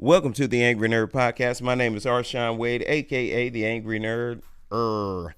Welcome to the Angry Nerd Podcast. My name is Arshawn Wade, aka the Angry Nerd. The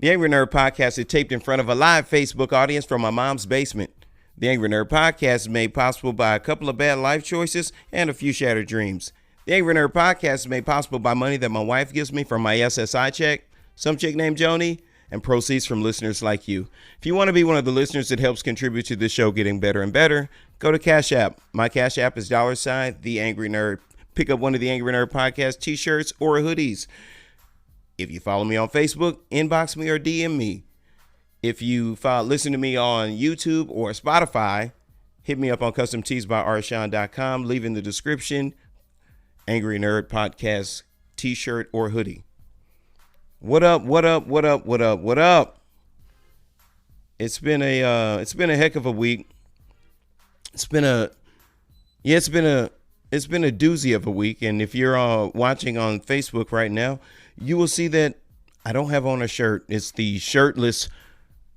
Angry Nerd Podcast is taped in front of a live Facebook audience from my mom's basement. The Angry Nerd Podcast is made possible by a couple of bad life choices and a few shattered dreams. The Angry Nerd Podcast is made possible by money that my wife gives me from my SSI check, some chick named Joni, and proceeds from listeners like you. If you want to be one of the listeners that helps contribute to this show getting better and better, go to Cash App. My Cash App is $ the Angry Nerd. Pick up one of the Angry Nerd Podcast t-shirts or hoodies. If you follow me on Facebook, inbox me or DM me. If you listen to me on YouTube or Spotify, hit me up on customteesbyarshawn.com. Leave in the description, Angry Nerd Podcast t-shirt or hoodie. What up? It's been a heck of a week. It's been a doozy of a week. And if you're watching on Facebook right now, you will see that I don't have on a shirt. It's the Shirtless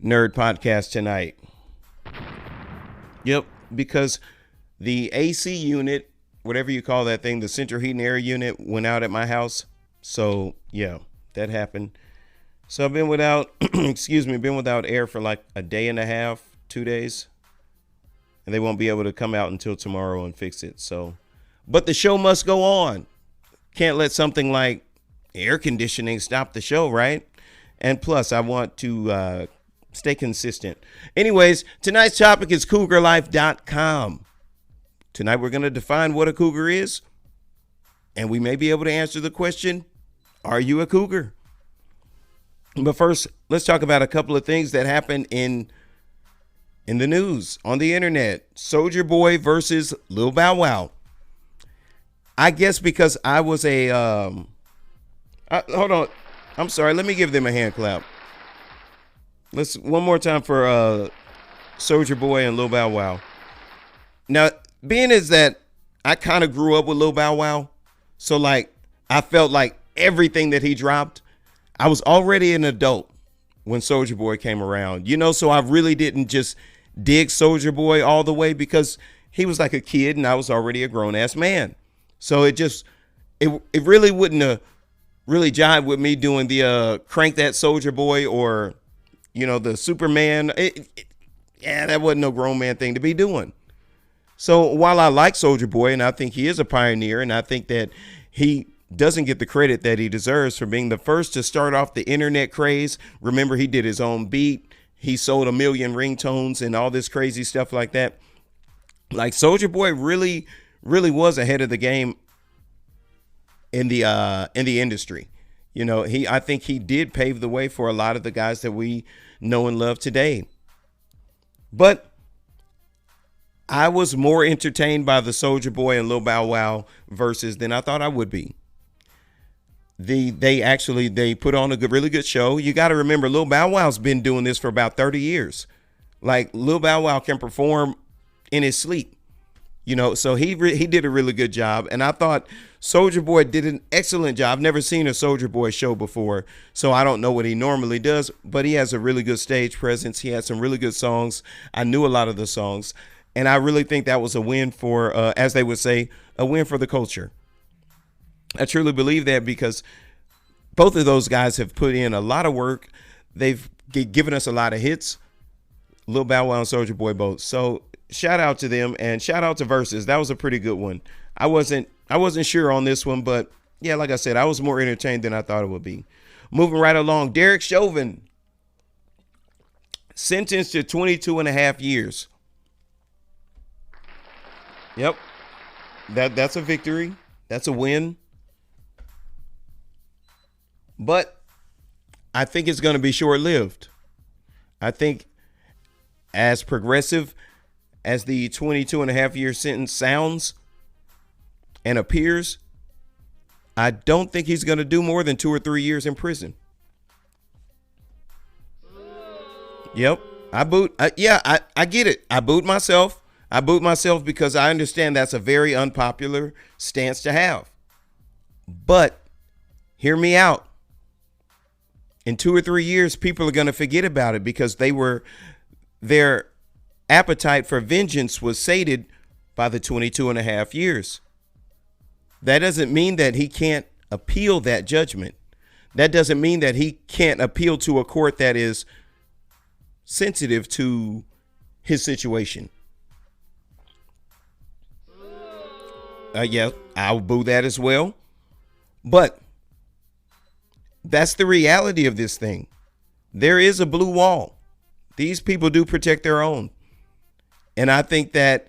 Nerd Podcast tonight. Yep, because the AC unit, whatever you call that thing, the central heating air unit went out at my house. So yeah, that happened. So I've been without, been without air for like a day and a half, 2 days. And they won't be able to come out until tomorrow and fix it. So, but the show must go on. Can't let something like air conditioning stop the show, right? And plus, I want to stay consistent. Anyways, tonight's topic is cougarlife.com. Tonight, we're going to define what a cougar is. And we may be able to answer the question, are you a cougar? But first, let's talk about a couple of things that happened in the news, on the internet. Soulja Boy versus Lil Bow Wow. I guess because I was hold on. I'm sorry. Let me give them a hand clap. Let's one more time for Soulja Boy and Lil Bow Wow. Now, being is that I kind of grew up with Lil Bow Wow, so like I felt like everything that he dropped, I was already an adult when Soulja Boy came around, so I really didn't just dig Soulja Boy all the way because he was like a kid and I was already a grown ass man. So it really wouldn't have really jived with me doing the Crank That Soulja Boy or, the Superman. That wasn't no grown man thing to be doing. So while I like Soulja Boy and I think he is a pioneer and I think that he doesn't get the credit that he deserves for being the first to start off the internet craze. Remember, he did his own beat. He sold 1 million ringtones and all this crazy stuff like that. Like Soulja Boy really, really was ahead of the game in the industry. I think he did pave the way for a lot of the guys that we know and love today. But I was more entertained by the Soulja Boy and Lil Bow Wow versus than I thought I would be. They put on a really good show. You got to remember, Lil Bow Wow's been doing this for about 30 years. Like Lil Bow Wow can perform in his sleep, so he did a really good job. And I thought Soulja Boy did an excellent job. I've never seen a Soulja Boy show before, so I don't know what he normally does, but he has a really good stage presence. He has some really good songs. I knew a lot of the songs, and I really think that was a win for, as they would say, a win for the culture. I truly believe that because both of those guys have put in a lot of work. They've given us a lot of hits. Lil Bow Wow and Soulja Boy both. So shout out to them and shout out to Versus. That was a pretty good one. I wasn't sure on this one, but yeah, like I said, I was more entertained than I thought it would be. Moving right along, Derek Chauvin sentenced to 22 and a half years. Yep. That's a victory. That's a win. But I think it's going to be short-lived. I think as progressive as the 22 and a half year sentence sounds and appears, I don't think he's going to do more than 2 or 3 years in prison. Yep. I get it. I boot myself. Because I understand that's a very unpopular stance to have. But hear me out. In 2 or 3 years, people are going to forget about it because their appetite for vengeance was sated by the 22 and a half years. that doesn't mean that he can't appeal that judgment. That doesn't mean that he can't appeal to a court that is sensitive to his situation. Yeah, I'll boo that as well. But that's the reality of this thing. There is a blue wall. These people do protect their own. And I think that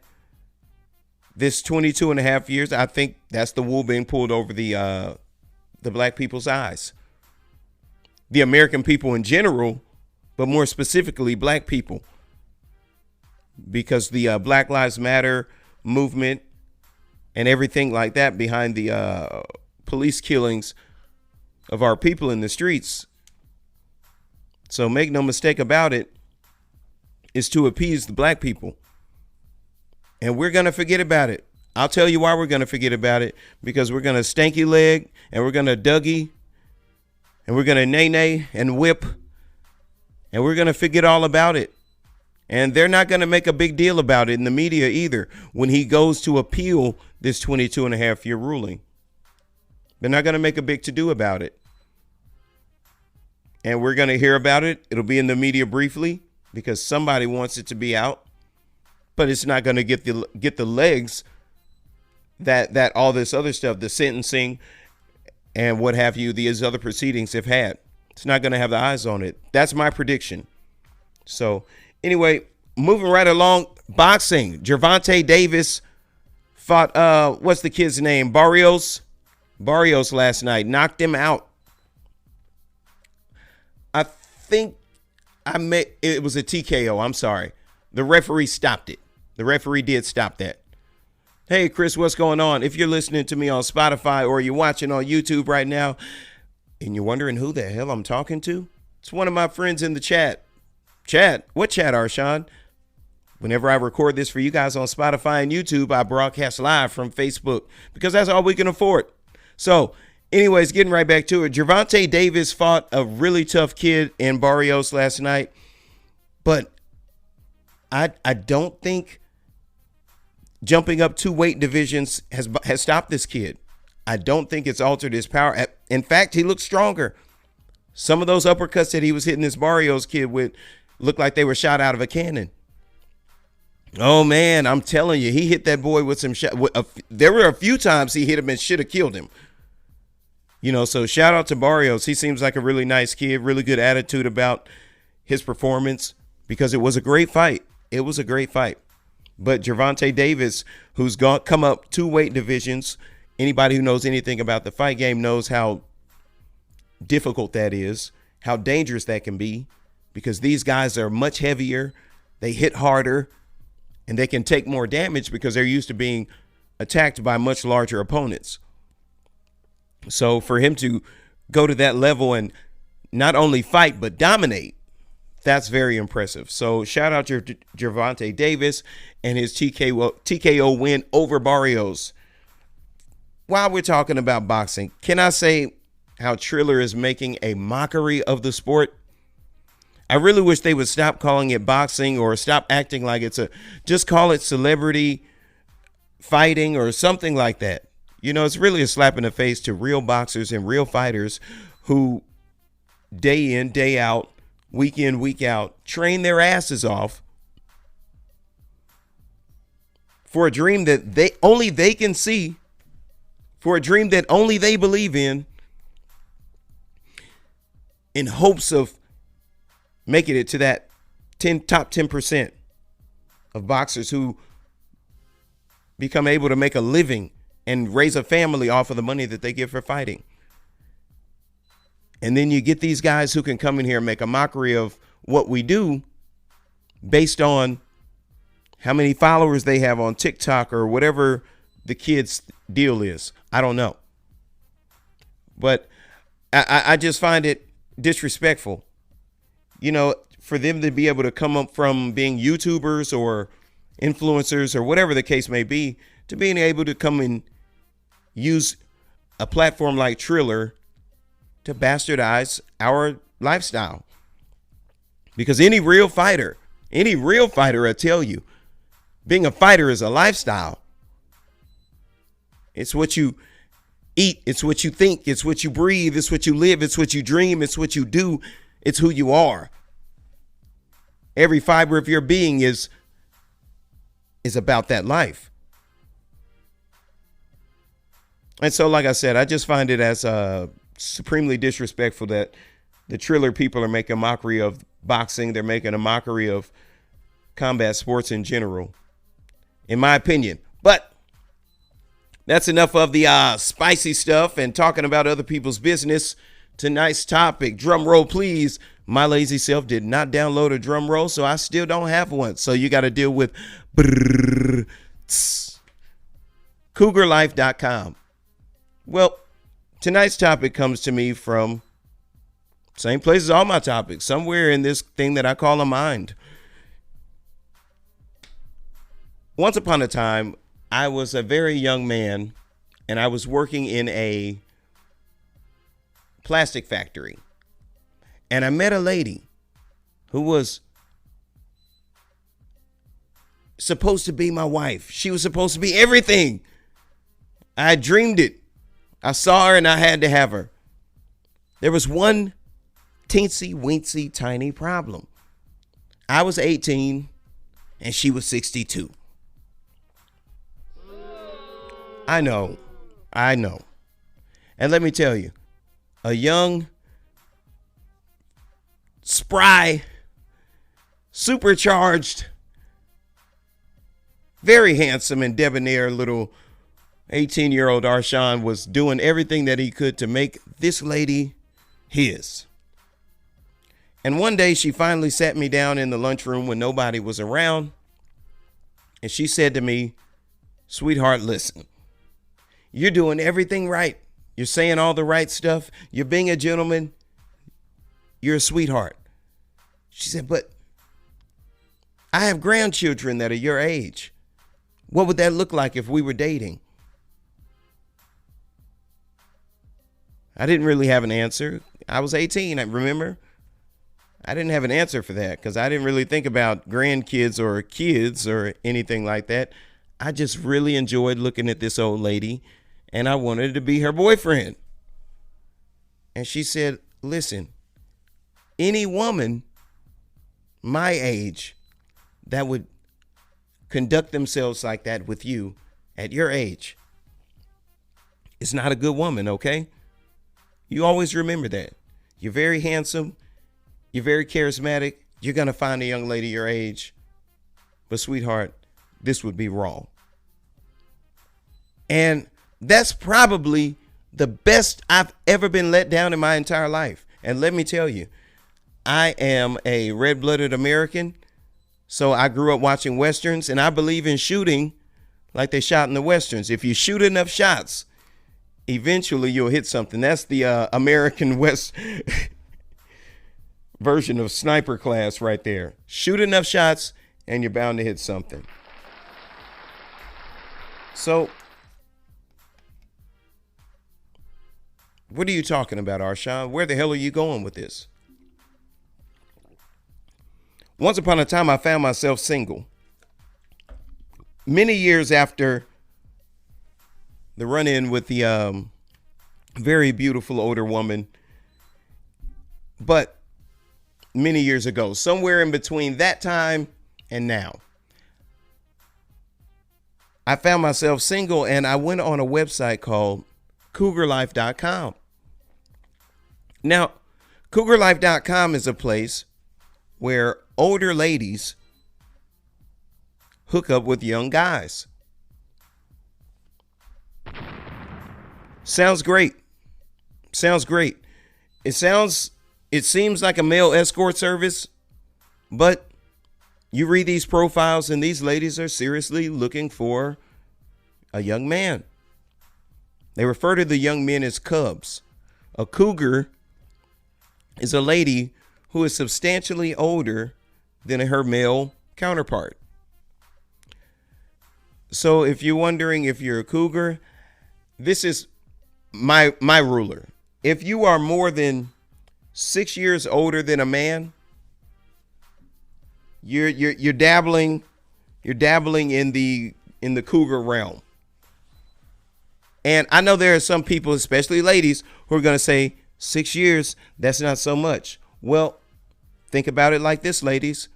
this 22 and a half years, I think that's the wool being pulled over the black people's eyes. The American people in general, but more specifically black people. Because the Black Lives Matter movement and everything like that behind the police killings of our people in the streets. So make no mistake about it, is to appease the black people. And we're going to forget about it. I'll tell you why we're going to forget about it. Because we're going to stanky leg and we're going to Dougie and we're going to nay and whip and we're going to forget all about it. And they're not going to make a big deal about it in the media either when he goes to appeal this 22 and a half year ruling. They're not going to make a big to-do about it. And we're going to hear about it. It'll be in the media briefly because somebody wants it to be out. But it's not going to get the legs that all this other stuff, the sentencing and what have you, these other proceedings have had. It's not going to have the eyes on it. That's my prediction. So anyway, moving right along, boxing. Gervonta Davis fought, what's the kid's name? Barrios last night, knocked him out. I think it was a TKO. I'm sorry. The referee stopped it. The referee did stop that. Hey, Chris, what's going on? If you're listening to me on Spotify or you're watching on YouTube right now and you're wondering who the hell I'm talking to, it's one of my friends in the chat. Chat? What chat, Arshawn? Whenever I record this for you guys on Spotify and YouTube, I broadcast live from Facebook because that's all we can afford. So anyways, getting right back to it. Gervonta Davis fought a really tough kid in Barrios last night, but I don't think jumping up 2 weight divisions has stopped this kid. I don't think it's altered his power. In fact, he looks stronger. Some of those uppercuts that he was hitting this Barrios kid with looked like they were shot out of a cannon. Oh, man, I'm telling you, he hit that boy with some shot. There were a few times he hit him and should have killed him. You know, so shout out to Barrios. He seems like a really nice kid, really good attitude about his performance because it was a great fight. It was a great fight. But Gervonta Davis, who's come up 2 weight divisions, anybody who knows anything about the fight game knows how difficult that is, how dangerous that can be, because these guys are much heavier, they hit harder, and they can take more damage because they're used to being attacked by much larger opponents. So for him to go to that level and not only fight but dominate, that's very impressive. So shout out to Gervonta Davis and his TKO win over Barrios. While we're talking about boxing, can I say how Triller is making a mockery of the sport? I really wish they would stop calling it boxing or stop acting like just call it celebrity fighting or something like that. You know, it's really a slap in the face to real boxers and real fighters who day in, day out, week in, week out, train their asses off for a dream that they can see, for a dream that only they believe in hopes of making it to that top 10% of boxers who become able to make a living and raise a family off of the money that they get for fighting. And then you get these guys who can come in here and make a mockery of what we do based on how many followers they have on TikTok or whatever the kid's deal is. I don't know. But I just find it disrespectful, you know, for them to be able to come up from being YouTubers or influencers or whatever the case may be to being able to come and use a platform like Triller to bastardize our lifestyle. Because any real fighter, I tell you, being a fighter is a lifestyle. It's what you eat. It's what you think. It's what you breathe. It's what you live. It's what you dream. It's what you do. It's who you are. Every fiber of your being is about that life. And so, like I said, I just find it as supremely disrespectful that the Triller people are making a mockery of boxing. They're making a mockery of combat sports in general, in my opinion. But that's enough of the spicy stuff and talking about other people's business. Tonight's topic, drum roll, please. My lazy self did not download a drum roll, so I still don't have one. So you got to deal with CougarLife.com. Well, tonight's topic comes to me from same place as all my topics, somewhere in this thing that I call a mind. Once upon a time, I was a very young man, and I was working in a plastic factory. And I met a lady who was supposed to be my wife. She was supposed to be everything. I dreamed it. I saw her and I had to have her. There was one teensy weensy tiny problem. I was 18 and she was 62. I know. And let me tell you, a young, spry, supercharged, very handsome and debonair little 18-year-old Arshawn was doing everything that he could to make this lady his. And one day she finally sat me down in the lunchroom when nobody was around. And she said to me, "Sweetheart, listen, you're doing everything right. You're saying all the right stuff. You're being a gentleman. You're a sweetheart." She said, "But I have grandchildren that are your age. What would that look like if we were dating?" I didn't really have an answer. I was 18, I remember. I didn't have an answer for that because I didn't really think about grandkids or kids or anything like that. I just really enjoyed looking at this old lady and I wanted to be her boyfriend. And she said, "Listen, any woman my age that would conduct themselves like that with you at your age is not a good woman, okay? You always remember that. You're very handsome. You're very charismatic. You're going to find a young lady your age. But sweetheart, this would be wrong." And that's probably the best I've ever been let down in my entire life. And let me tell you, I am a red-blooded American. So I grew up watching Westerns, and I believe in shooting like they shot in the Westerns. If you shoot enough shots, eventually you'll hit something. That's the American West version of sniper class right there. Shoot enough shots and you're bound to hit something. So what are you talking about, Arshawn? Where the hell are you going with this? Once upon a time, I found myself single. Many years after the run-in with the very beautiful older woman, but many years ago, somewhere in between that time and now, I found myself single and I went on a website called CougarLife.com. Now, CougarLife.com is a place where older ladies hook up with young guys. Sounds great. It seems like a male escort service, but you read these profiles and these ladies are seriously looking for a young man. They refer to the young men as cubs. A cougar is a lady who is substantially older than her male counterpart. So if you're wondering if you're a cougar, this is my ruler. If you are more than 6 years older than a man, you're dabbling in the cougar realm. And I know there are some people, especially ladies, who are going to say 6 years, that's not so much. Well, think about it like this, ladies.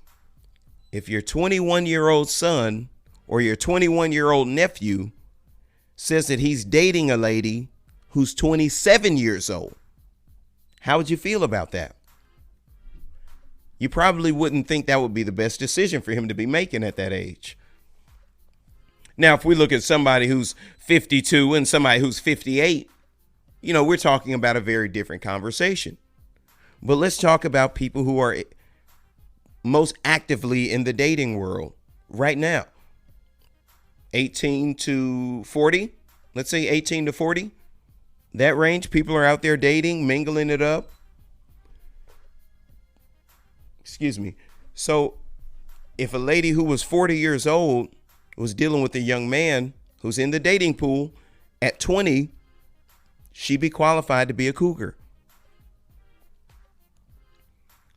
If your 21-year-old son or your 21-year-old nephew says that he's dating a lady who's 27 years old, how would you feel about that? You probably wouldn't think that would be the best decision for him to be making at that age. Now, if we look at somebody who's 52 and somebody who's 58, we're talking about a very different conversation. But let's talk about people who are most actively in the dating world right now. 18 to 40, let's say 18 to 40, that range. People are out there dating, mingling it up. Excuse me. So if a lady who was 40 years old was dealing with a young man who's in the dating pool at 20, she'd be qualified to be a cougar.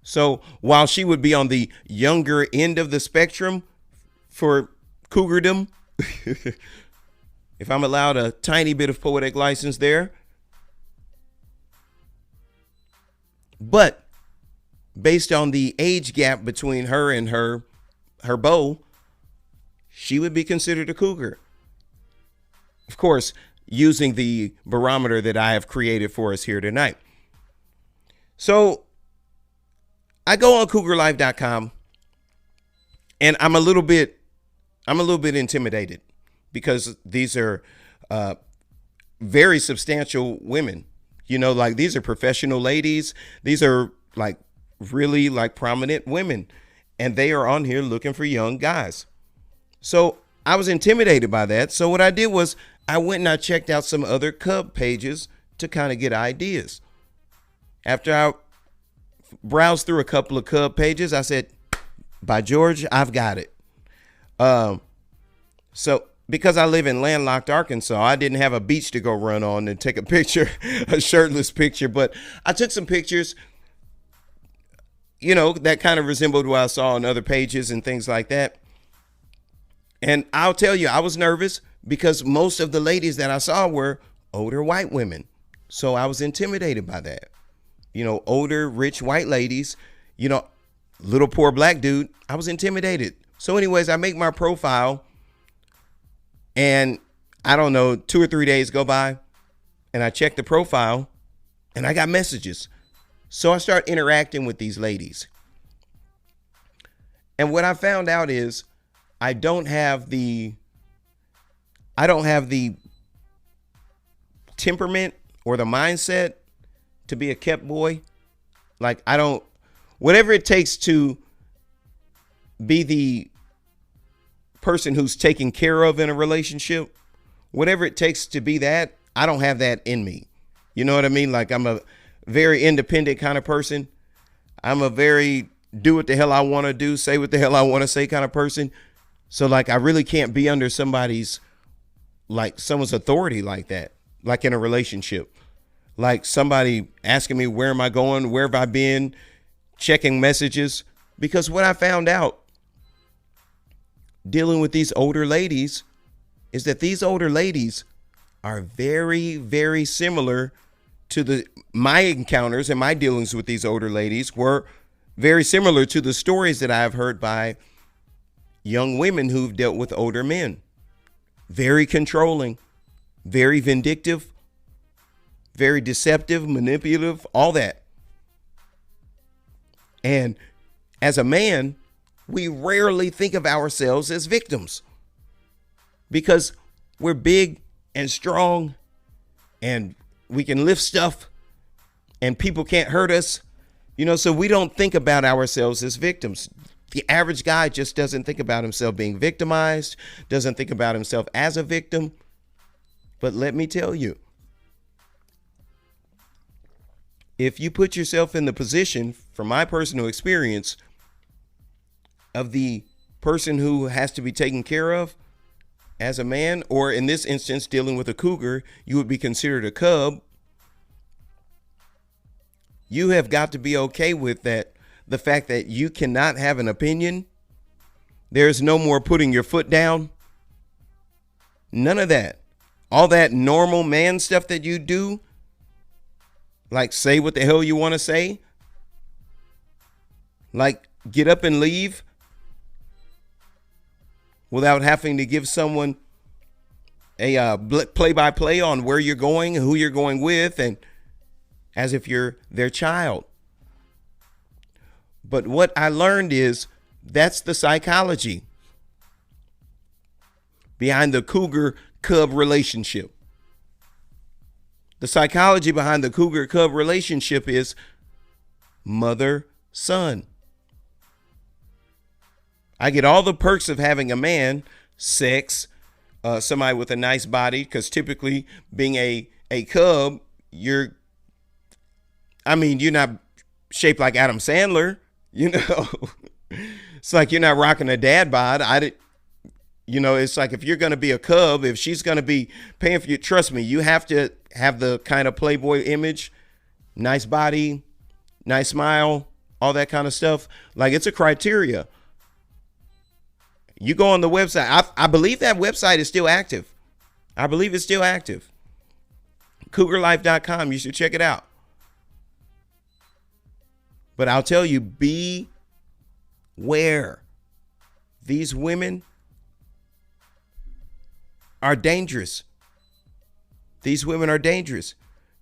So while she would be on the younger end of the spectrum for cougardom, if I'm allowed a tiny bit of poetic license there, but based on the age gap between her and her beau, she would be considered a cougar. Of course, using the barometer that I have created for us here tonight. So I go on cougarlife.com and I'm a little bit intimidated because these are very substantial women. Like these are professional ladies. These are like really like prominent women, and they are on here looking for young guys. So I was intimidated by that. So what I did was I went and I checked out some other Cub pages to kind of get ideas. After I browsed through a couple of Cub pages, I said, by George, I've got it. So because I live in landlocked Arkansas, I didn't have a beach to go run on and take a picture, a shirtless picture, but I took some pictures, that kind of resembled what I saw on other pages and things like that. And I'll tell you, I was nervous because most of the ladies that I saw were older white women. So I was intimidated by that. Older, rich white ladies, little poor black dude. I was intimidated. So anyways, I make my profile and I don't know, 2 or 3 days go by and I check the profile and I got messages. So I start interacting with these ladies. And what I found out is I don't have the temperament or the mindset to be a kept boy. Like whatever it takes to be the person who's taken care of in a relationship, whatever it takes to be that, I don't have that in me. You know what I mean? Like I'm a very independent kind of person. I'm a very do what the hell I want to do, say what the hell I want to say kind of person. So like I really can't be under someone's authority like that, like in a relationship. Like somebody asking me, where am I going? Where have I been? Checking messages. Because what I found out dealing with these older ladies is that these older ladies are very, very similar to my encounters and my dealings with these older ladies were very similar to the stories that I've heard by young women who've dealt with older men. Very controlling, very vindictive, very deceptive, manipulative, all that. And as a man, we rarely think of ourselves as victims because we're big and strong and we can lift stuff and people can't hurt us, so we don't think about ourselves as victims. The average guy just doesn't think about himself being victimized, doesn't think about himself as a victim. But let me tell you, if you put yourself in the position, from my personal experience, of the person who has to be taken care of as a man, or in this instance, dealing with a cougar, you would be considered a cub. You have got to be okay with that. The fact that you cannot have an opinion. There's no more putting your foot down. None of that. all that normal man stuff that you do, like say what the hell you want to say, like get up and leave without having to give someone a play-by-play on where you're going, who you're going with, and as if you're their child. But what I learned is that's the psychology behind the Cougar Cub relationship. The psychology behind the Cougar Cub relationship is mother-son. I get all the perks of having a man, sex, somebody with a nice body, because typically being a cub, you're not shaped like Adam Sandler, you know. It's like you're not rocking a dad bod. It's like if you're going to be a cub, if she's going to be paying for you, trust me, you have to have the kind of Playboy image, nice body, nice smile, all that kind of stuff. Like, it's a criteria. You go on the website. I believe that website is still active. I believe it's still active. CougarLife.com. You should check it out. But I'll tell you, beware. These women are dangerous. These women are dangerous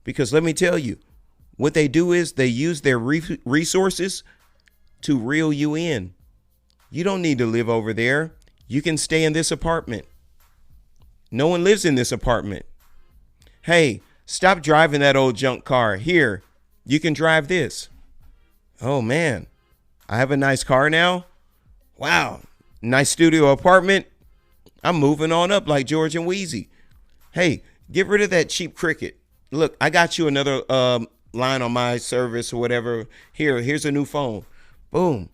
because let me tell you, what they do is they use their resources to reel you in. You don't need to live over there. You can stay in this apartment. No one lives in this apartment. Hey, stop driving that old junk car. Here, you can drive this. Oh, man, I have a nice car now. Wow, nice studio apartment. I'm moving on up like George and Wheezy. Hey, get rid of that cheap Cricket. Look, I got you another line on my service or whatever. Here's a new phone. Boom.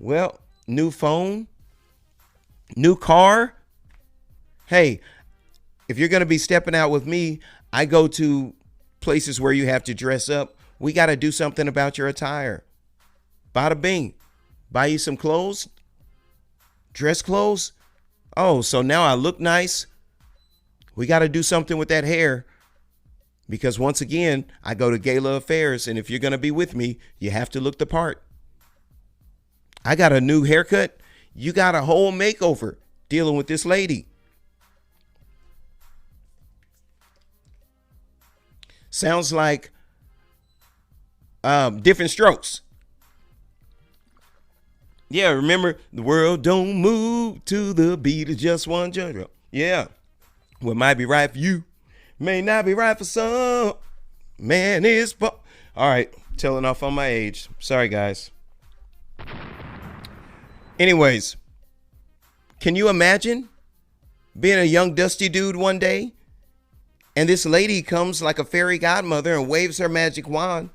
Well, new phone, new car. Hey, if you're going to be stepping out with me, I go to places where you have to dress up. We got to do something about your attire. Bada bing. Buy you some clothes, dress clothes. Oh, so now I look nice. We got to do something with that hair. Because once again, I go to gala affairs, and if you're going to be with me, you have to look the part. I got a new haircut. You got a whole makeover dealing with this lady. Sounds like Different Strokes. Yeah, remember, the world don't move to the beat of just one drum. Yeah, what might be right for you may not be right for some. Man, it's all right. Telling off on my age. Sorry, guys. Anyways, can you imagine being a young dusty dude one day and this lady comes like a fairy godmother and waves her magic wand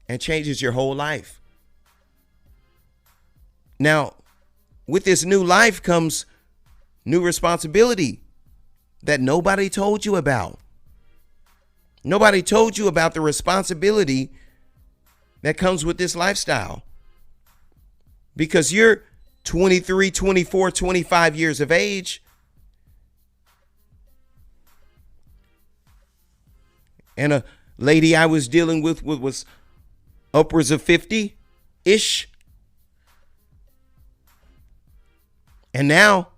and changes your whole life? Now, with this new life comes new responsibility that nobody told you about. Nobody told you about the responsibility that comes with this lifestyle. Because you're 23, 24, 25 years of age. And a lady I was dealing with was upwards of 50-ish. And now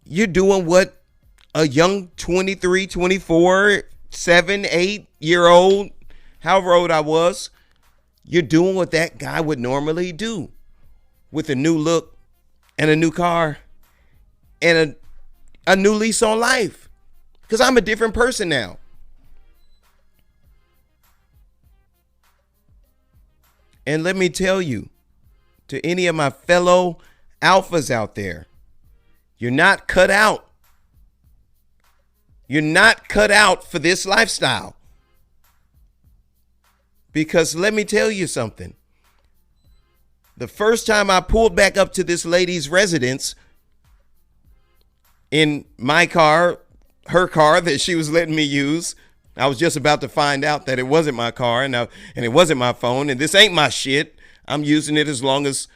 you're doing what a young 23, 24, 7, 8-year-old, however old I was, you're doing what that guy would normally do with a new look and a new car and a new lease on life. Because I'm a different person now. And let me tell you, to any of my fellow alphas out there, you're not cut out. You're not cut out for this lifestyle. Because let me tell you something. The first time I pulled back up to this lady's residence in my car, her car that she was letting me use, I was just about to find out that it wasn't my car and it wasn't my phone, and this ain't my shit. I'm using it as long as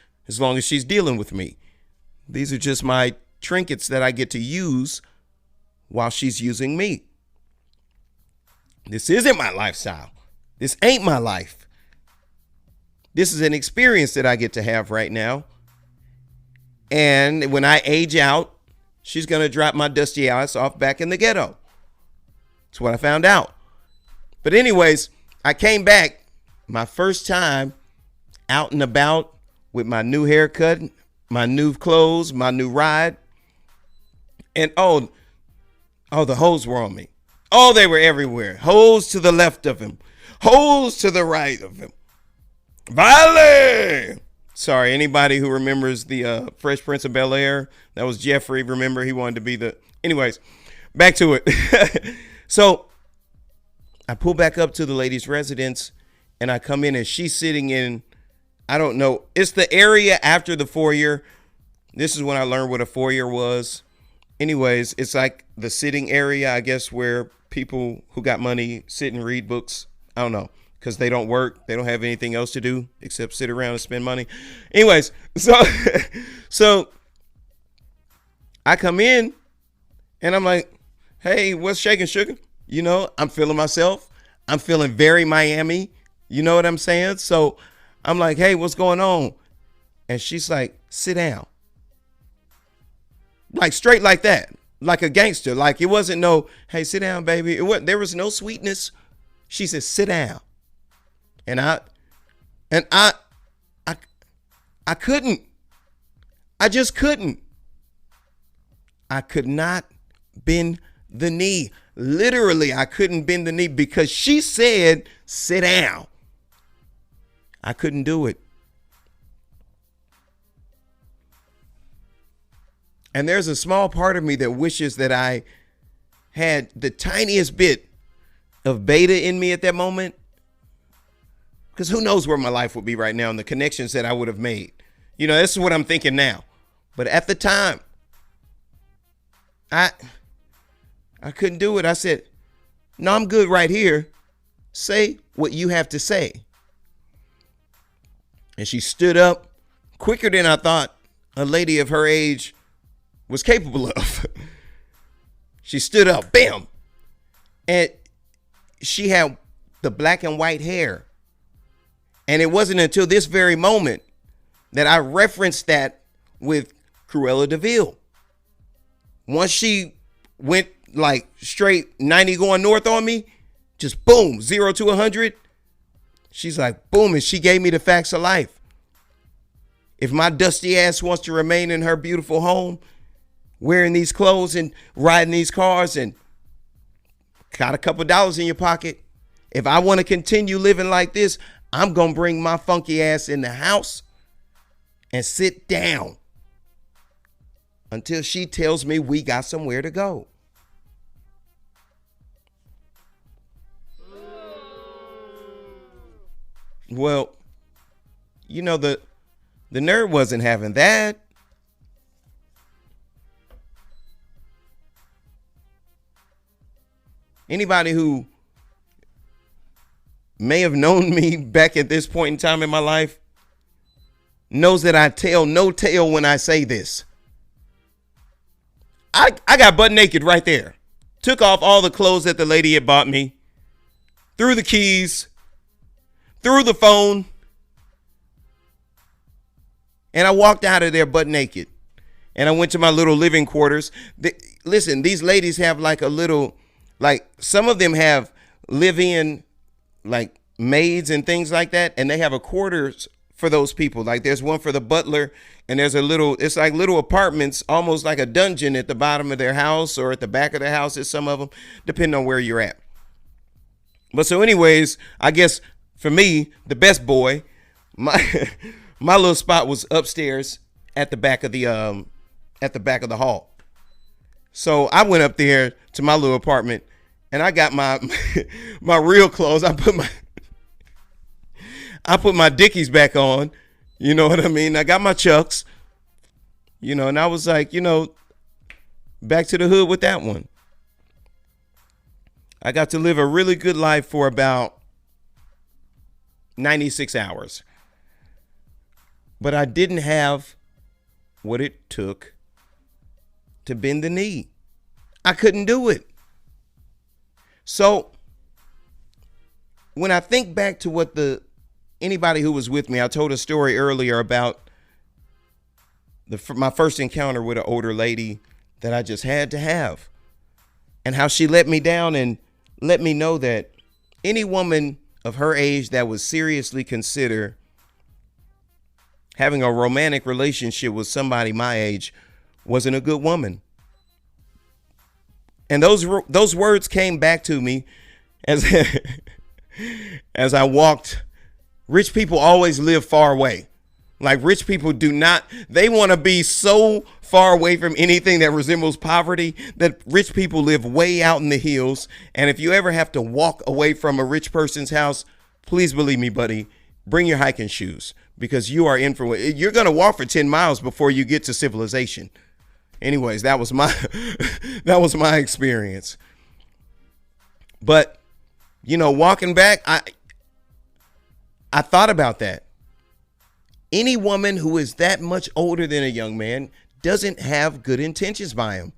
she's dealing with me. These are just my trinkets that I get to use while she's using me. This isn't my lifestyle. This ain't my life. This is an experience that I get to have right now. And when I age out, she's going to drop my dusty ass off back in the ghetto. That's what I found out. But anyways, I came back my first time out and about with my new haircut, my new clothes, my new ride. And oh, the hoes were on me. Oh, they were everywhere. Hoes to the left of him. Hoes to the right of him. Vale! Sorry, anybody who remembers the Fresh Prince of Bel-Air, that was Jeffrey. Remember, he wanted to be the... Anyways, back to it. So I pull back up to the lady's residence, and I come in, and she's sitting in, I don't know, it's the area after the foyer. This is when I learned what a foyer was. Anyways, it's like the sitting area, I guess, where people who got money sit and read books. I don't know, because they don't work. They don't have anything else to do except sit around and spend money. Anyways, so I come in, and I'm like, hey, what's shaking, sugar? You know, I'm feeling myself. I'm feeling very Miami. You know what I'm saying? So I'm like, hey, what's going on? And she's like, sit down. Like straight like that, like a gangster. Like it wasn't no, hey, sit down, baby. There was no sweetness. She said, sit down. And I couldn't. I just couldn't. I could not bend the knee. Literally, I couldn't bend the knee because she said, sit down. I couldn't do it. And there's a small part of me that wishes that I had the tiniest bit of beta in me at that moment. Because who knows where my life would be right now and the connections that I would have made. You know, this is what I'm thinking now. But at the time, I couldn't do it. I said, no, I'm good right here. Say what you have to say. And she stood up quicker than I thought a lady of her age was capable of. She stood up, bam. And she had the black and white hair. And it wasn't until this very moment that I referenced that with Cruella de Vil. Once she went like straight 90 going north on me, just boom, 0 to 100. She's like, boom, and she gave me the facts of life. If my dusty ass wants to remain in her beautiful home, wearing these clothes and riding these cars and got a couple dollars in your pocket, if I want to continue living like this, I'm going to bring my funky ass in the house and sit down until she tells me we got somewhere to go. Well, you know, the nerd wasn't having that. Anybody who may have known me back at this point in time in my life knows that I tell no tale when I say this. I got butt naked right there. Took off all the clothes that the lady had bought me. Threw the keys. Threw the phone. And I walked out of there butt naked. And I went to my little living quarters. Listen, these ladies have like a little, like some of them have live-in like maids and things like that. And they have a quarters for those people. Like there's one for the butler and there's a little, it's like little apartments, almost like a dungeon at the bottom of their house or at the back of their house at some of them, depending on where you're at. But so anyways, I guess for me, the best boy, my little spot was upstairs at the back of the hall. So I went up there to my little apartment and I got my my real clothes. I put my Dickies back on. You know what I mean? I got my Chucks. You know, and I was like, you know, back to the hood with that one. I got to live a really good life for about 96 hours. But I didn't have what it took to bend the knee. I couldn't do it. So when I think back to what anybody who was with me, I told a story earlier about my first encounter with an older lady that I just had to have, and how she let me down and let me know that any woman of her age that would seriously consider having a romantic relationship with somebody my age wasn't a good woman. And those words came back to me as as I walked. Rich people always live far away. Like, rich people they want to be so far away from anything that resembles poverty that rich people live way out in the hills. And if you ever have to walk away from a rich person's house, please believe me, buddy, bring your hiking shoes, because you are in for it. You're going to walk for 10 miles before you get to civilization. Anyways, that was my experience. But, walking back, I thought about that. Any woman who is that much older than a young man doesn't have good intentions by him.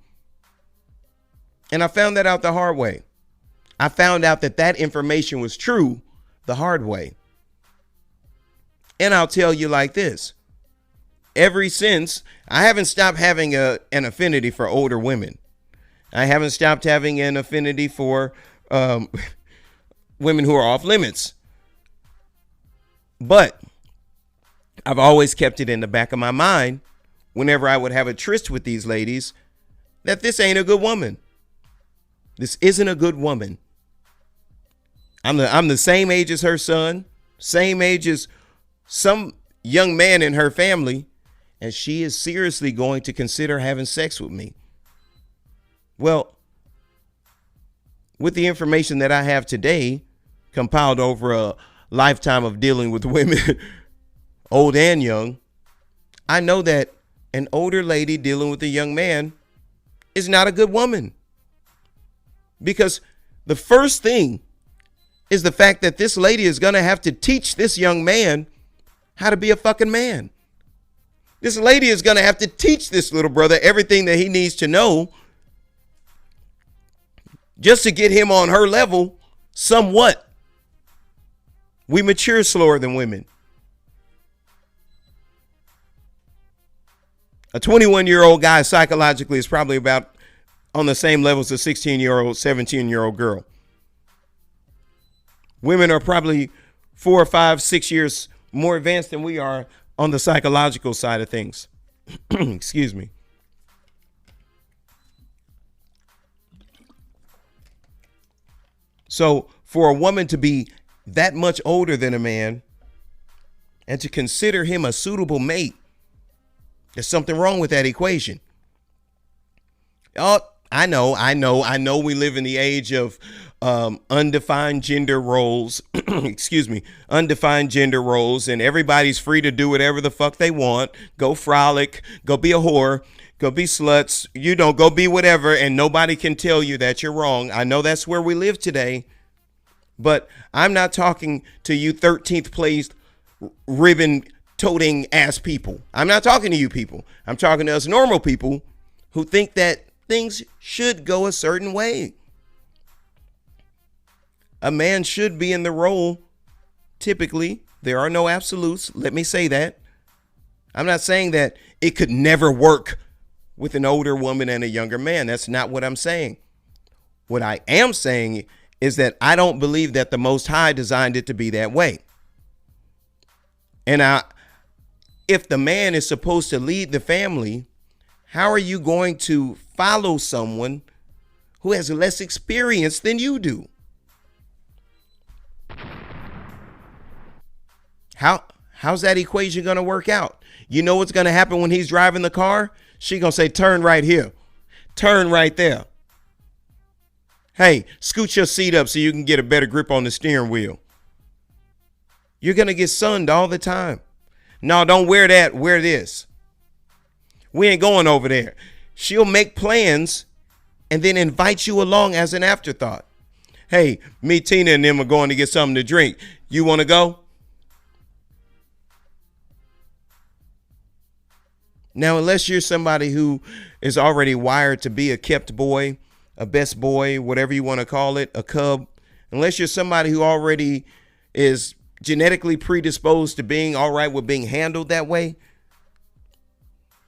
And I found that out the hard way. I found out that information was true the hard way. And I'll tell you like this. Ever since, I haven't stopped having an affinity for older women. I haven't stopped having an affinity for women who are off limits. But I've always kept it in the back of my mind whenever I would have a tryst with these ladies that this ain't a good woman. This isn't a good woman. I'm the same age as her son, same age as some young man in her family, and she is seriously going to consider having sex with me. Well, with the information that I have today, compiled over a lifetime of dealing with women, old and young, I know that an older lady dealing with a young man is not a good woman. Because the first thing is the fact that this lady is going to have to teach this young man how to be a fucking man. This lady is going to have to teach this little brother everything that he needs to know just to get him on her level somewhat. We mature slower than women. A 21-year-old guy psychologically is probably about on the same level as a 16-year-old, 17-year-old girl. Women are probably 4 or 5, 6 years more advanced than we are on the psychological side of things. Excuse me. So for a woman to be that much older than a man and to consider him a suitable mate, there's something wrong with that equation. Oh, I know we live in the age of undefined gender roles. Excuse me, undefined gender roles, and everybody's free to do whatever the fuck they want. Go frolic, go be a whore, go be sluts, go be whatever, and nobody can tell you that you're wrong. I know that's where we live today, but I'm not talking to you 13th place ribbon toting ass people. I'm not talking to you people. I'm talking to us normal people who think that things should go a certain way. A man should be in the role. Typically, there are no absolutes. Let me say that. I'm not saying that it could never work with an older woman and a younger man. That's not what I'm saying. What I am saying is that I don't believe that the Most High designed it to be that way. And if the man is supposed to lead the family, how are you going to follow someone who has less experience than you do? How's that equation going to work out? You know what's going to happen when he's driving the car? She going to say, turn right here. Turn right there. Hey, scoot your seat up so you can get a better grip on the steering wheel. You're going to get sunned all the time. No, don't wear that. Wear this. We ain't going over there. She'll make plans and then invite you along as an afterthought. Hey, me, Tina, and them are going to get something to drink. You want to go? Now, unless you're somebody who is already wired to be a kept boy, a best boy, whatever you want to call it, a cub, unless you're somebody who already is genetically predisposed to being all right with being handled that way,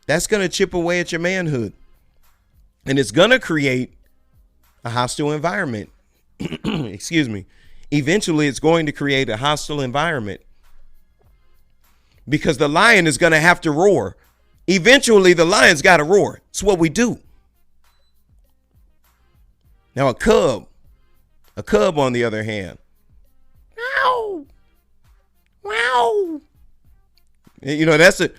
that's going to chip away at your manhood. And it's going to create a hostile environment. Excuse me. Eventually, it's going to create a hostile environment because the lion is going to have to roar. Eventually, the lion's got to roar. It's what we do. Now, a cub, on the other hand, wow, wow. You know, that's it.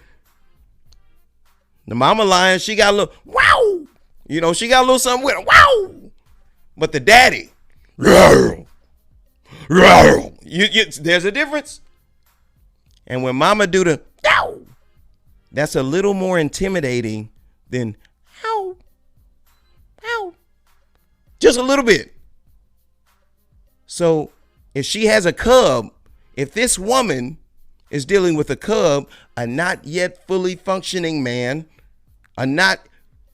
The mama lion, she got a little, wow. You know, she got a little something with her, wow. But the daddy, there's a difference. And when mama do the, wow, that's a little more intimidating than how, just a little bit. So if she has a cub, if this woman is dealing with a cub, a not yet fully functioning man, a not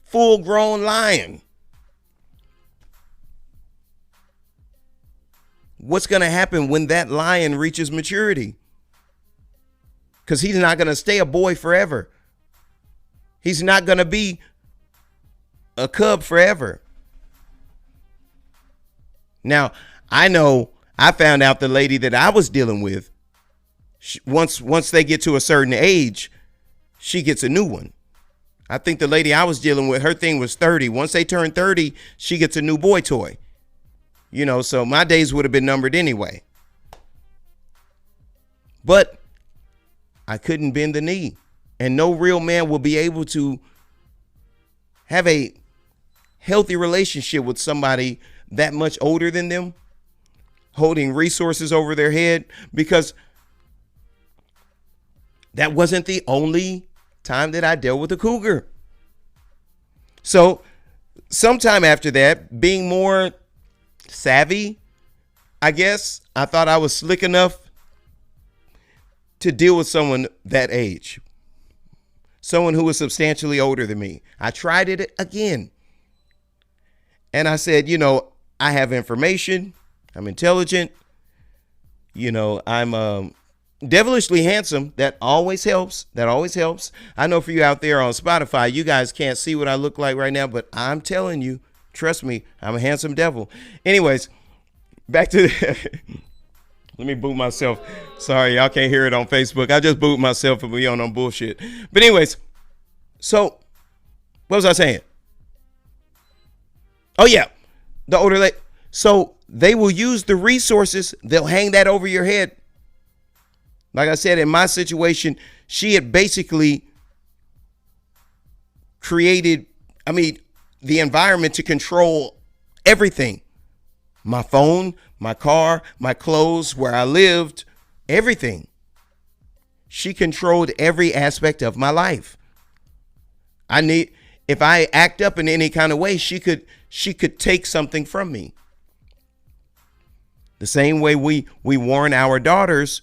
full grown lion, what's going to happen when that lion reaches maturity? Because he's not going to stay a boy forever. He's not going to be a cub forever. Now, I know I found out the lady that I was dealing with, once they get to a certain age, she gets a new one. I think the lady I was dealing with, her thing was 30. Once they turn 30, she gets a new boy toy. You know, so my days would have been numbered anyway. But I couldn't bend the knee. And no real man will be able to have a healthy relationship with somebody that much older than them, holding resources over their head, because that wasn't the only time that I dealt with a cougar. So sometime after that, being more savvy, I guess, I thought I was slick enough to deal with someone that age, someone who was substantially older than me. I tried it again. And I said, you know, I have information. I'm intelligent. You know, I'm devilishly handsome. That always helps. That always helps. I know for you out there on Spotify, you guys can't see what I look like right now, but I'm telling you, trust me, I'm a handsome devil. Anyways, back to let me boot myself. Sorry, y'all can't hear it on Facebook. I just boot myself for being on bullshit. But anyways, so what was I saying? Oh, yeah. The older lady. So they will use the resources. They'll hang that over your head. Like I said, in my situation, she had basically created, the environment to control everything. My phone, my car, my clothes, where I lived, everything. She controlled every aspect of my life. If I act up in any kind of way, she could take something from me. The same way we warn our daughters,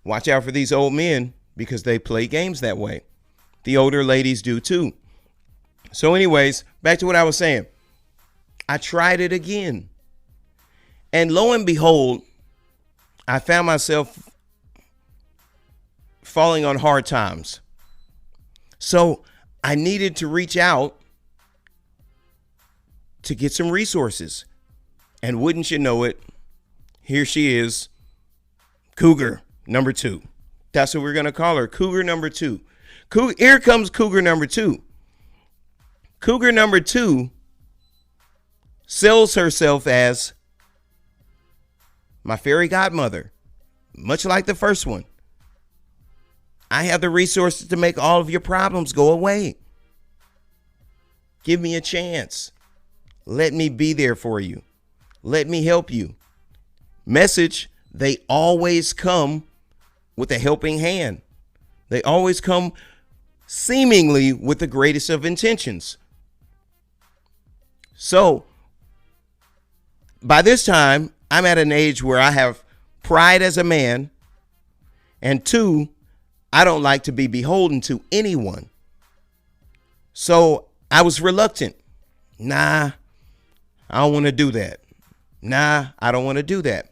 watch out for these old men because they play games that way. The older ladies do too. So anyways, back to what I was saying. I tried it again. And lo and behold, I found myself falling on hard times. So I needed to reach out to get some resources. And wouldn't you know it, here she is, Cougar number 2. That's what we're going to call her, Cougar number 2. Here comes Cougar number 2. Cougar number 2 sells herself as my fairy godmother, much like the first one. I have the resources to make all of your problems go away. Give me a chance. Let me be there for you. Let me help you. Message, they always come with a helping hand. They always come seemingly with the greatest of intentions. So by this time, I'm at an age where I have pride as a man. And two, I don't like to be beholden to anyone. So I was reluctant. Nah, I don't want to do that. Nah, I don't want to do that.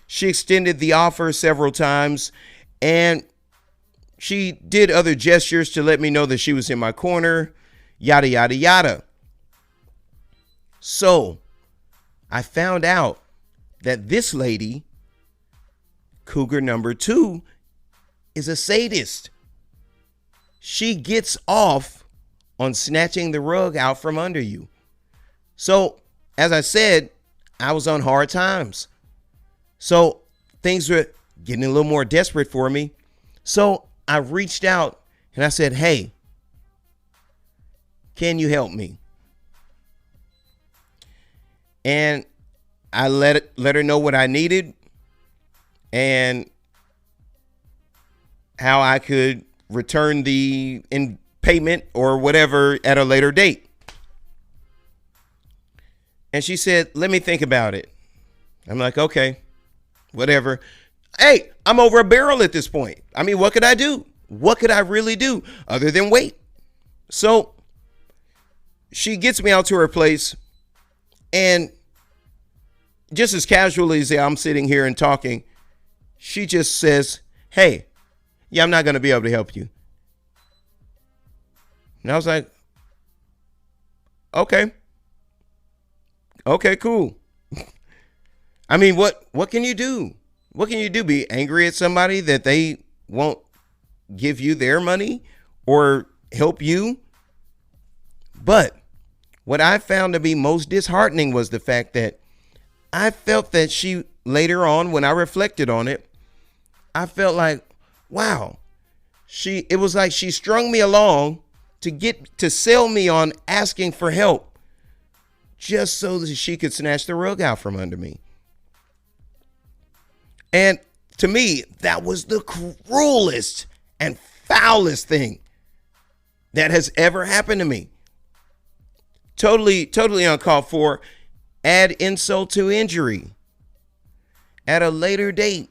She extended the offer several times, and she did other gestures to let me know that she was in my corner, yada, yada, yada. So I found out that this lady, Cougar number 2, is a sadist. She gets off on snatching the rug out from under you. So, as I said, I was on hard times. So things were getting a little more desperate for me. So I reached out and I said, hey, can you help me? And I let her know what I needed and how I could return the in payment or whatever at a later date. And she said, let me think about it. I'm like, okay, whatever. Hey, I'm over a barrel at this point. I mean, what could I do? What could I really do other than wait? So she gets me out to her place, and just as casually as I'm sitting here and talking, she just says, hey, yeah, I'm not going to be able to help you. And I was like, okay, cool. I mean, what can you do? What can you do? Be angry at somebody that they won't give you their money or help you? But what I found to be most disheartening was the fact that I felt that she, later on, when I reflected on it, I felt like, wow, it was like she strung me along to sell me on asking for help just so that she could snatch the rug out from under me. And to me, that was the cruelest and foulest thing that has ever happened to me. Totally uncalled for. Add insult to injury. At a later date,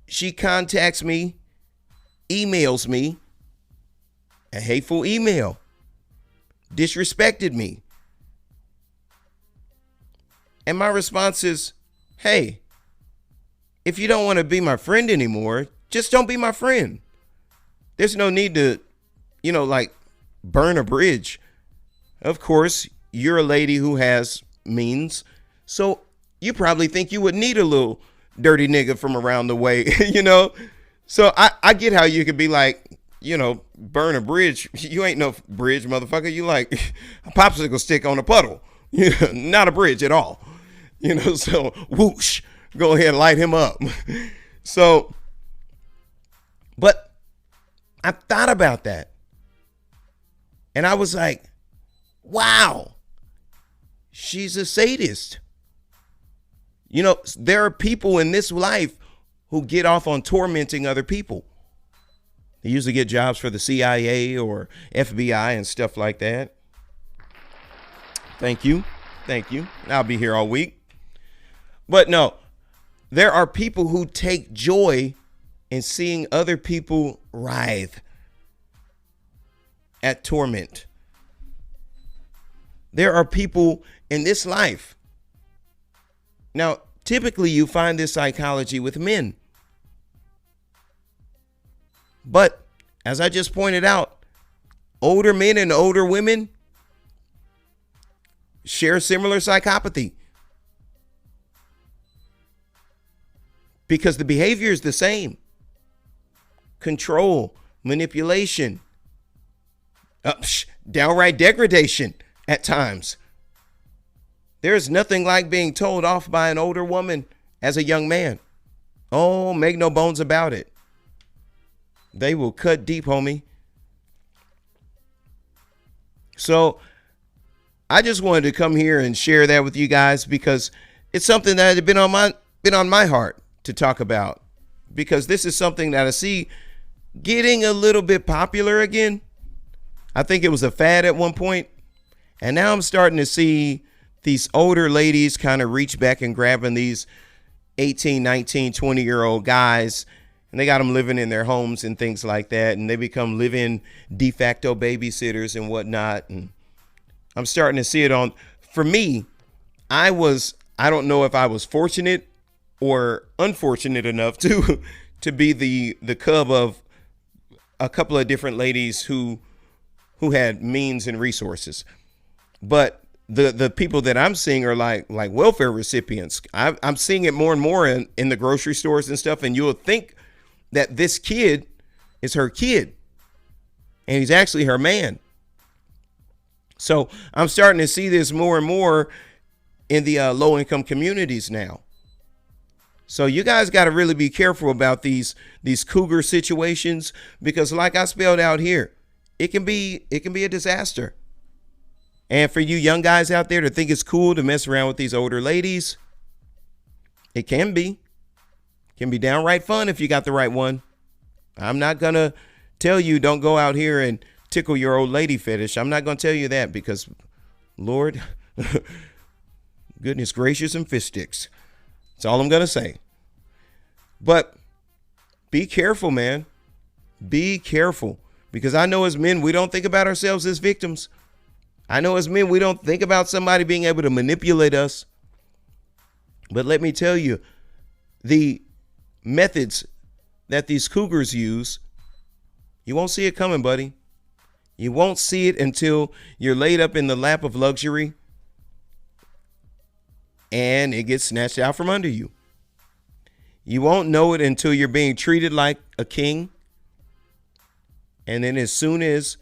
she contacts me, emails me a hateful email, disrespected me. And my response is, hey, if you don't want to be my friend anymore, just don't be my friend. There's no need to, burn a bridge. Of course, you're a lady who has means, so you probably think you would need a little dirty nigga from around the way, So I get how you could be like, burn a bridge. You ain't no bridge, motherfucker. You like a popsicle stick on a puddle. Not a bridge at all. So whoosh, go ahead and light him up. So, but I thought about that. And I was like, wow, she's a sadist. There are people in this life who get off on tormenting other people. They usually get jobs for the CIA or FBI and stuff like that. Thank you. I'll be here all week. But no, there are people who take joy in seeing other people writhe at torment. There are people in this life. Now, typically you find this psychology with men. But as I just pointed out, older men and older women share similar psychopathy. Because the behavior is the same. Control, manipulation, downright degradation at times. There is nothing like being told off by an older woman as a young man. Oh, make no bones about it. They will cut deep, homie. So I just wanted to come here and share that with you guys because it's something that had been on my heart to talk about, because this is something that I see getting a little bit popular again. I think it was a fad at one point, and now I'm starting to see these older ladies kind of reach back and grabbing these 18, 19, 20-year-old guys, and they got them living in their homes and things like that, and they become live-in de facto babysitters and whatnot. And I'm starting to see it on, for me, I don't know if I was fortunate or unfortunate enough to be the cub of a couple of different ladies who had means and resources. But the people that I'm seeing are like welfare recipients. I'm seeing it more and more in the grocery stores and stuff. And you'll think that this kid is her kid, and he's actually her man. So I'm starting to see this more and more in the low income communities now. So you guys got to really be careful about these cougar situations, because like I spelled out here, it can be a disaster. And for you young guys out there to think it's cool to mess around with these older ladies, it can be downright fun if you got the right one. I'm not going to tell you don't go out here and tickle your old lady fetish. I'm not going to tell you that, because Lord, goodness gracious and fist sticks. That's all I'm going to say. But be careful, man. Be careful. Because I know as men, we don't think about ourselves as victims. I know as men, we don't think about somebody being able to manipulate us. But let me tell you, the methods that these cougars use, you won't see it coming, buddy. You won't see it until you're laid up in the lap of luxury and it gets snatched out from under you. You won't know it until you're being treated like a king. And then as soon as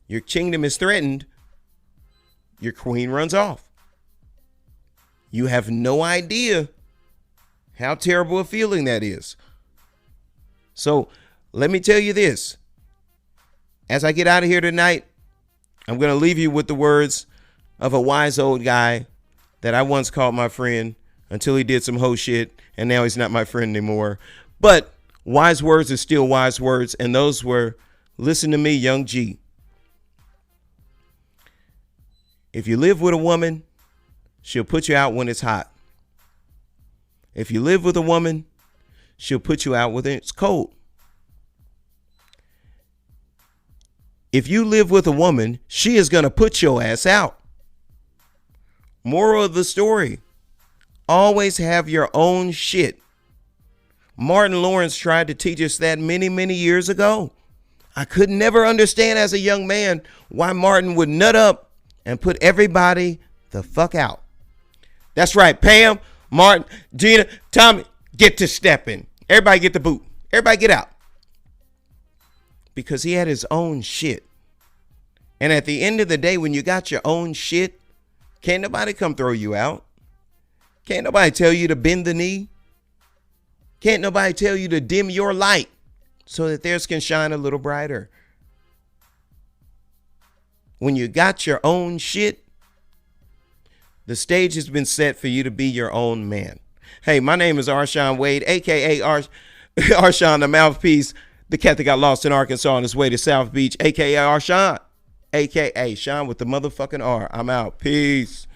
your kingdom is threatened, your queen runs off. You have no idea how terrible a feeling that is. So let me tell you this. As I get out of here tonight, I'm going to leave you with the words of a wise old guy that I once called my friend until he did some hoe shit, and now he's not my friend anymore. But wise words are still wise words, and those were, listen to me, young G. If you live with a woman, she'll put you out when it's hot. If you live with a woman, she'll put you out when it's cold. If you live with a woman, she is going to put your ass out. Moral of the story, always have your own shit. Martin Lawrence tried to teach us that many, many years ago. I could never understand as a young man why Martin would nut up and put everybody the fuck out. That's right, Pam, Martin, Gina, Tommy, get to stepping. Everybody get the boot. Everybody get out. Because he had his own shit. And at the end of the day, when you got your own shit, can't nobody come throw you out. Can't nobody tell you to bend the knee. Can't nobody tell you to dim your light so that theirs can shine a little brighter. When you got your own shit, the stage has been set for you to be your own man. Hey, my name is Arshawn Wade, a.k.a. Arshawn the Mouthpiece, the cat that got lost in Arkansas on his way to South Beach, a.k.a. Arshawn, a.k.a. Sean with the motherfucking R. I'm out. Peace.